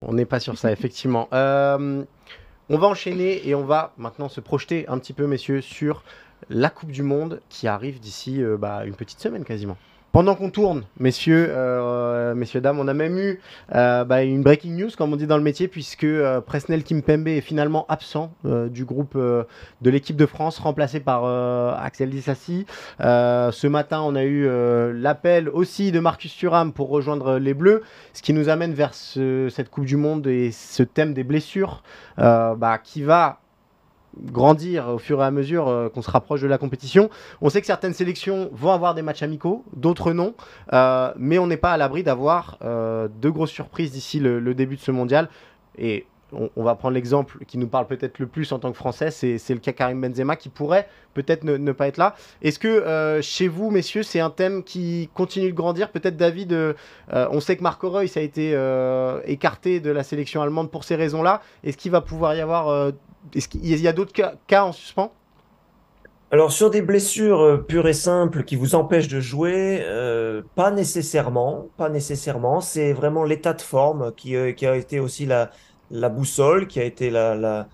On n'est pas sur ça, effectivement. On va enchaîner et on va maintenant se projeter un petit peu, messieurs, sur la Coupe du Monde qui arrive d'ici une petite semaine quasiment. Pendant qu'on tourne, messieurs, dames, on a même eu une breaking news, comme on dit dans le métier, puisque Presnel Kimpembe est finalement absent du groupe de l'équipe de France, remplacé par Axel Disassi. Ce matin, on a eu l'appel aussi de Marcus Thuram pour rejoindre les Bleus, ce qui nous amène vers cette Coupe du Monde et ce thème des blessures qui va grandir au fur et à mesure qu'on se rapproche de la compétition. On sait que certaines sélections vont avoir des matchs amicaux, d'autres non, mais on n'est pas à l'abri d'avoir de grosses surprises d'ici le début de ce mondial. Et on va prendre l'exemple qui nous parle peut-être le plus en tant que Français, c'est le cas Karim Benzema qui pourrait peut-être ne pas être là. Est-ce que chez vous, messieurs, c'est un thème qui continue de grandir? Peut-être David, on sait que Marco Reus a été écarté de la sélection allemande pour ces raisons-là. Est-ce qu'il va pouvoir y avoir est-ce qu'il y a d'autres cas en suspens? Alors sur des blessures pures et simples qui vous empêchent de jouer, pas nécessairement, pas nécessairement. C'est vraiment l'état de forme qui a été aussi la boussole, qui a été la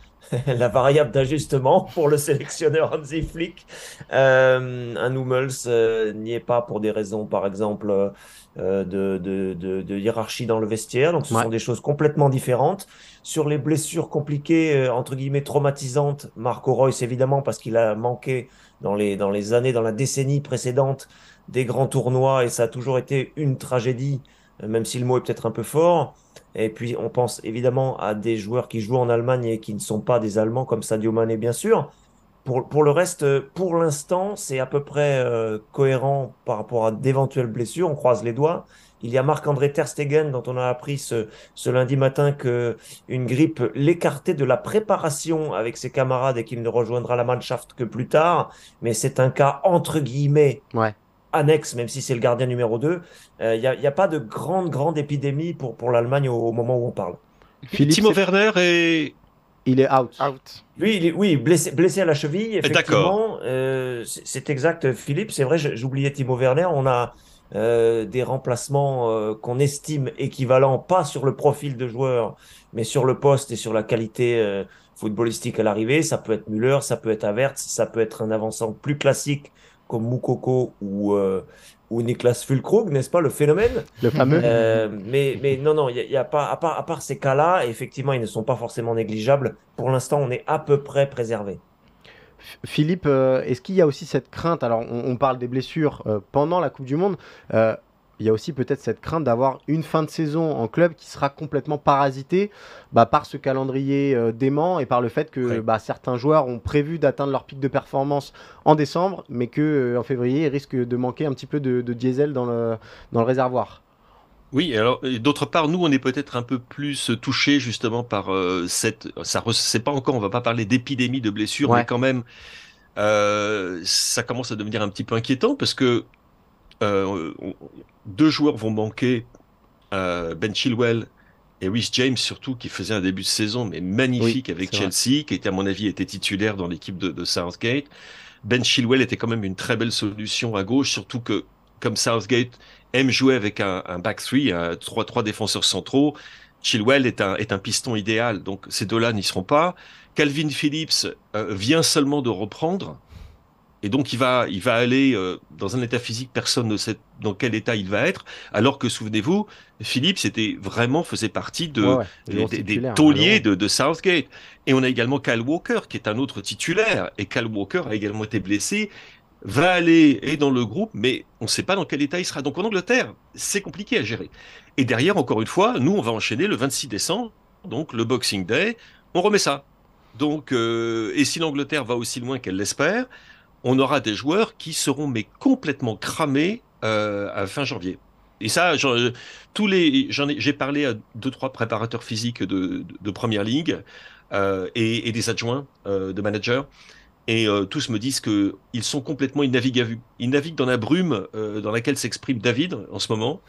variable d'ajustement pour le sélectionneur Hansi Flick. Un Hummels n'y est pas pour des raisons, par exemple, de hiérarchie dans le vestiaire. Donc ce Ouais. sont des choses complètement différentes. Sur les blessures compliquées, entre guillemets traumatisantes, Marco Reus, évidemment, parce qu'il a manqué dans les années, dans la décennie précédente, des grands tournois, et ça a toujours été une tragédie, même si le mot est peut-être un peu fort. Et puis, on pense évidemment à des joueurs qui jouent en Allemagne et qui ne sont pas des Allemands, comme Sadio Mané, bien sûr. Pour le reste, pour l'instant, c'est à peu près cohérent par rapport à d'éventuelles blessures. On croise les doigts. Il y a Marc-André Ter Stegen, dont on a appris ce lundi matin que une grippe l'écartait de la préparation avec ses camarades et qu'il ne rejoindra la Mannschaft que plus tard. Mais c'est un cas entre guillemets Ouais. annexe, même si c'est le gardien numéro 2. Il y a pas de grande épidémie pour l'Allemagne au moment où on parle. Philippe, Timo Werner est il est out. Out. Lui, oui, blessé à la cheville, d'accord. effectivement. C'est exact, Philippe. C'est vrai, j'oubliais Timo Werner. On a des remplacements qu'on estime équivalents, pas sur le profil de joueur, mais sur le poste et sur la qualité footballistique à l'arrivée. Ça peut être Müller, ça peut être Havertz, ça peut être un avançant plus classique comme Moukoko ou Niklas Füllkrug, n'est-ce pas, le phénomène? Le fameux. Mais non, non, il y a pas, à part ces cas-là, effectivement, ils ne sont pas forcément négligeables. Pour l'instant, on est à peu près préservé. Philippe, est-ce qu'il y a aussi cette crainte, alors on parle des blessures pendant la Coupe du Monde, il y a aussi peut-être cette crainte d'avoir une fin de saison en club qui sera complètement parasitée par ce calendrier dément et par le fait que Ouais. certains joueurs ont prévu d'atteindre leur pic de performance en décembre, mais que en février, ils risquent de manquer un petit peu de diesel dans le réservoir. Oui, alors et d'autre part, nous, on est peut-être un peu plus touchés justement par c'est pas encore, on va pas parler d'épidémie de blessures, mais Ouais, quand même, ça commence à devenir un petit peu inquiétant parce que on- deux joueurs vont manquer, Ben Chilwell et Reece James surtout, qui faisait un début de saison mais oui, magnifique avec c'est vrai. Chelsea, qui était à mon avis était titulaire dans l'équipe de Southgate. Ben Chilwell était quand même une très belle solution à gauche, surtout que comme Southgate aime jouer avec un back three, trois défenseurs centraux, Chilwell est un piston idéal. Donc ces deux-là n'y seront pas. Calvin Phillips vient seulement de reprendre. Et donc il va aller dans un état physique, personne ne sait dans quel état il va être, alors que souvenez-vous, Phillips était vraiment faisait partie Ouais, ouais, joueur des titulaire à tauliers l'Euro. de Southgate. Et on a également Kyle Walker qui est un autre titulaire, et Kyle Walker a également été blessé, va aller et dans le groupe, mais on ne sait pas dans quel état il sera. Donc en Angleterre, c'est compliqué à gérer. Et derrière, encore une fois, nous on va enchaîner le 26 décembre, donc le Boxing Day, on remet ça. Donc, et si l'Angleterre va aussi loin qu'elle l'espère, on aura des joueurs qui seront mais complètement cramés à fin janvier. Et ça, j'ai parlé à deux, trois préparateurs physiques de première ligue et des adjoints de managers. Et tous me disent que ils sont complètement, ils naviguent à vue. Ils naviguent dans la brume dans laquelle s'exprime David en ce moment.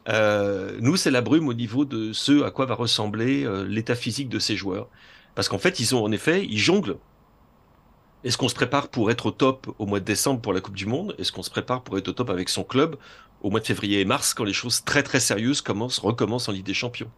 Nous, c'est la brume au niveau de ce à quoi va ressembler l'état physique de ces joueurs. Parce qu'en fait, ils ont en effet, ils jonglent Est-ce qu'on se prépare pour être au top au mois de décembre pour la Coupe du Monde? Est-ce qu'on se prépare pour être au top avec son club au mois de février et mars quand les choses très très sérieuses recommencent en Ligue des Champions?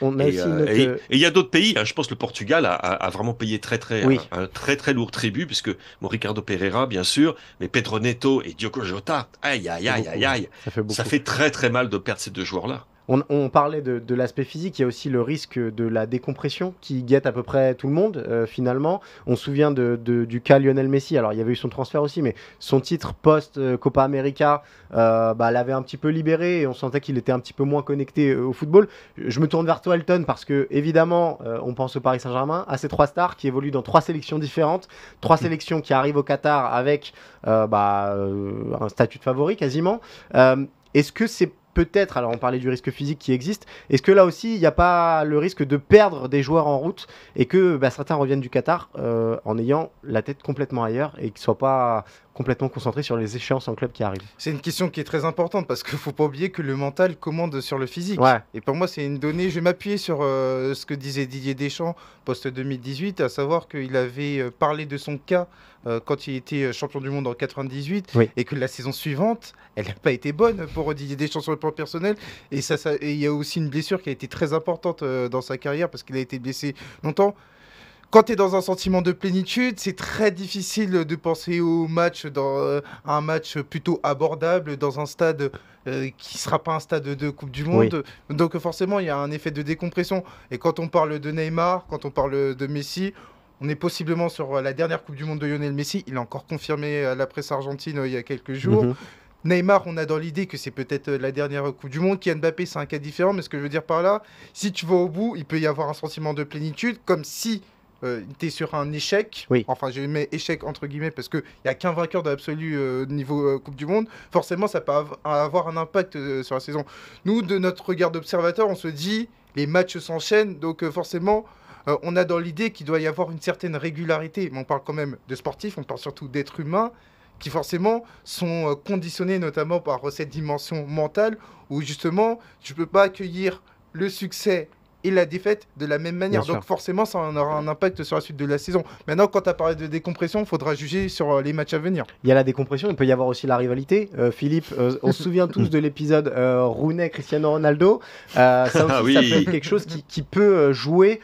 On a Et aussi notre... il y a d'autres pays, hein, je pense que le Portugal a vraiment payé Oui, un très très lourd tribut, puisque bon, Ricardo Pereira, bien sûr, mais Pedro Neto et Diogo Jota, aïe aïe c'est aïe beaucoup. aïe aïe, Ça fait ça beaucoup. fait très très mal de perdre ces deux joueurs-là. On parlait de l'aspect physique, il y a aussi le risque de la décompression qui guette à peu près tout le monde finalement. On se souvient du cas Lionel Messi, alors il y avait eu son transfert aussi, mais son titre post-Copa América l'avait un petit peu libéré et on sentait qu'il était un petit peu moins connecté au football. Je me tourne vers toi Elton parce que évidemment on pense au Paris Saint-Germain, à ces trois stars qui évoluent dans trois sélections différentes, trois sélections qui arrivent au Qatar avec un statut de favori quasiment. Est-ce que c'est peut-être, alors on parlait du risque physique qui existe, est-ce que là aussi il n'y a pas le risque de perdre des joueurs en route et que certains reviennent du Qatar en ayant la tête complètement ailleurs et qu'ils ne soient pas complètement concentrés sur les échéances en club qui arrivent? C'est une question qui est très importante parce qu'il ne faut pas oublier que le mental commande sur le physique. Ouais. Et pour moi, c'est une donnée. Je vais m'appuyer sur ce que disait Didier Deschamps post-2018, à savoir qu'il avait parlé de son cas quand il était champion du monde en 98 Oui. et que la saison suivante, elle n'a pas été bonne pour Didier Deschamps sur le plan personnel. Et et il y a aussi une blessure qui a été très importante dans sa carrière parce qu'il a été blessé longtemps. Quand tu es dans un sentiment de plénitude, c'est très difficile de penser au match un match plutôt abordable dans un stade qui ne sera pas un stade de Coupe du Monde. Oui. Donc forcément, il y a un effet de décompression. Et quand on parle de Neymar, quand on parle de Messi, on est possiblement sur la dernière Coupe du Monde de Lionel Messi. Il a encore confirmé à la presse argentine il y a quelques jours. Neymar, on a dans l'idée que c'est peut-être la dernière Coupe du Monde. Kylian Mbappé, c'est un cas différent. Mais ce que je veux dire par là, si tu vas au bout, il peut y avoir un sentiment de plénitude, comme si tu es sur un échec, enfin je mets échec entre guillemets parce qu'il n'y a qu'un vainqueur de l'absolu niveau Coupe du Monde, forcément ça peut avoir un impact sur la saison. Nous, de notre regard d'observateur, on se dit les matchs s'enchaînent, donc forcément on a dans l'idée qu'il doit y avoir une certaine régularité, mais on parle quand même de sportifs, on parle surtout d'êtres humains qui forcément sont conditionnés notamment par cette dimension mentale où justement tu ne peux pas accueillir le succès et la défaite de la même manière. Donc forcément, ça en aura un impact sur la suite de la saison. Maintenant, quand tu as parlé de décompression, il faudra juger sur les matchs à venir. Il y a la décompression, il peut y avoir aussi la rivalité. Philippe, on se souvient tous de l'épisode Rooney-Cristiano Ronaldo. Ça aussi, ça peut être quelque chose qui peut jouer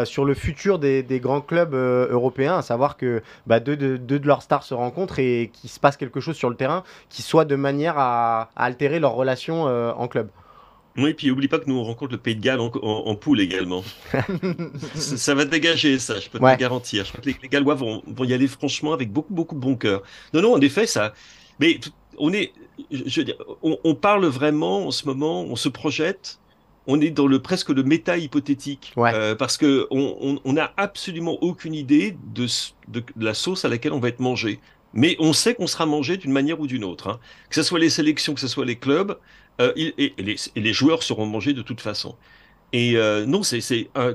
sur le futur des grands clubs européens, à savoir que deux de leurs stars se rencontrent et qu'il se passe quelque chose sur le terrain qui soit de manière à altérer leurs relations en club. Oui, puis n'oublie pas que nous on rencontre le Pays de Galles en poule également. Ça va dégager ça, je peux te le garantir. Je crois que les Gallois vont y aller franchement avec beaucoup beaucoup de bon cœur. Non, en effet, ça. Mais je veux dire, on parle vraiment en ce moment, on se projette. On est dans presque le méta hypothétique parce que on n'a absolument aucune idée de la sauce à laquelle on va être mangé. Mais on sait qu'on sera mangé d'une manière ou d'une autre, hein. Que ce soit les sélections, que ce soit les clubs, et les joueurs seront mangés de toute façon. Et non,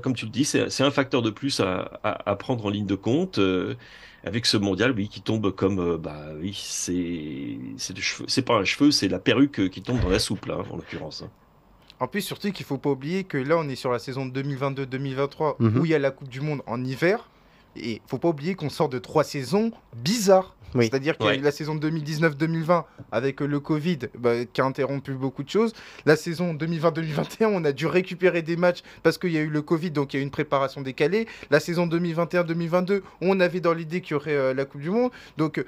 comme tu le dis, c'est un facteur de plus à prendre en ligne de compte avec ce mondial, oui, qui tombe comme, oui, c'est pas un cheveu, c'est la perruque qui tombe dans la soupe là, en l'occurrence. Hein. En plus, surtout qu'il ne faut pas oublier que là, on est sur la saison 2022-2023 où il y a la Coupe du Monde en hiver. Et il ne faut pas oublier qu'on sort de 3 saisons bizarres. Oui. C'est-à-dire qu'il y a eu la saison 2019-2020 avec le Covid qui a interrompu beaucoup de choses. La saison 2020-2021, on a dû récupérer des matchs parce qu'il y a eu le Covid, donc il y a eu une préparation décalée. La saison 2021-2022, on avait dans l'idée qu'il y aurait la Coupe du Monde. Donc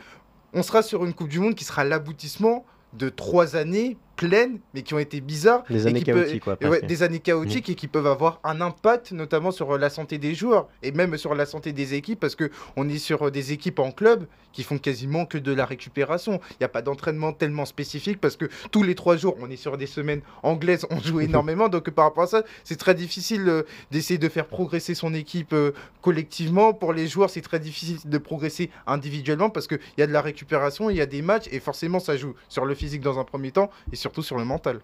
on sera sur une Coupe du Monde qui sera l'aboutissement de 3 années pleines, mais qui ont été bizarres. Des années chaotiques, des années chaotiques et qui peuvent avoir un impact, notamment sur la santé des joueurs et même sur la santé des équipes, parce qu'on est sur des équipes en club qui font quasiment que de la récupération. Il n'y a pas d'entraînement tellement spécifique, parce que tous les 3 jours, on est sur des semaines anglaises, on joue énormément, donc par rapport à ça, c'est très difficile d'essayer de faire progresser son équipe collectivement. Pour les joueurs, c'est très difficile de progresser individuellement, parce qu'il y a de la récupération, il y a des matchs, et forcément, ça joue sur le physique dans un premier temps, et surtout sur le mental.